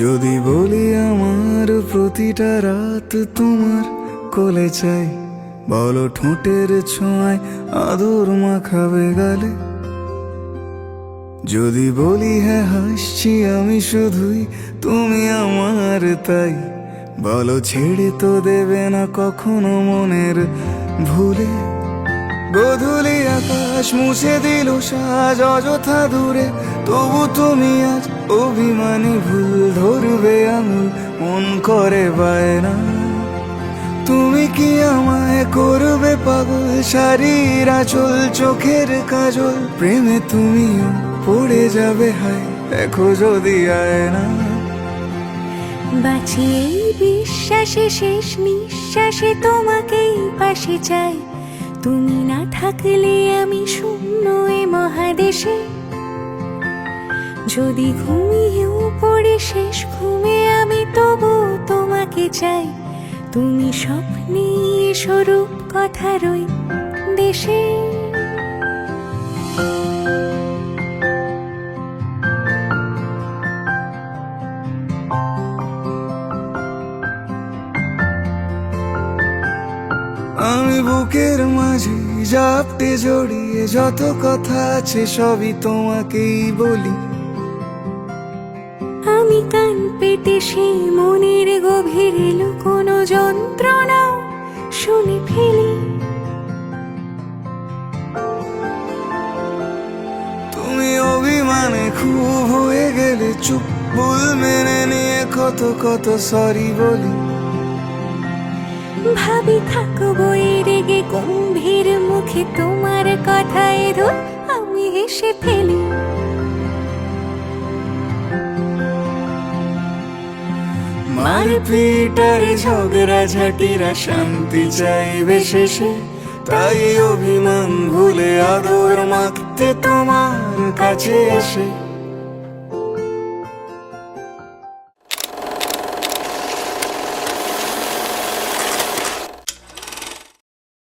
যদি বলি আমার প্রতিটা রাত তোমার কোলে চাই, বলো ঠোঁটের ছোঁয়ায় আদর মাখাবে গালে। যদি বলি হ্যাঁ হাসছি আমি শুধুই, তুমি আমার তাই, বলো ছেড়ে তো দেবে না কখনো মনের ভুলে। গোধূলি আকাশ মুছে দিল সাজ অযথা দূরে, তবু তুমি আজ অভিমানী ভুল ধরবে আঙুল, মন করে বায়না। তুমি কি আমায় করবে পাগল, শাড়ির আঁচল চোখের কাজল, প্রেমে তুমিও পড়ে যাবে হায় দেখো যদি আয়না। বাঁচি এই বিশ্বাসে শেষ নিঃশ্বাসে তোমাকেই পাশে চাই, তুমি না থাকলে আমি শূন্য এ মহাদেশে। যদি ঘুমিয়েও পড়ে শেষ ঘুমে আমি তবু তোমাকে চাই, তুমি স্বপ্নে স্বরূপ কথারই দেশে। আমি বুকের মাঝে জাপটে জড়িয়ে যত কথা আছে সবই তোমাকেই বলি। আমি কান পেতে সেই মনের গভীরে লুকোনো যন্ত্রণাও শুনে ফেলি। তুমি অভিমানে খুব হয়ে গেলে চুপ, ভুল মেনে নিয়ে কত কত সরি বলি। ভাবি থাকবো এই রেগে গম্ভীর মুখে তোমার কথায় ধর আমি হেসে ফেলি। মারপিট আর ঝগড়া ঝাঁটিরা শান্তি চাইবে শেষে, তাই অভিমান ভুলে আদর মাখতে তোমার কাছে এসে।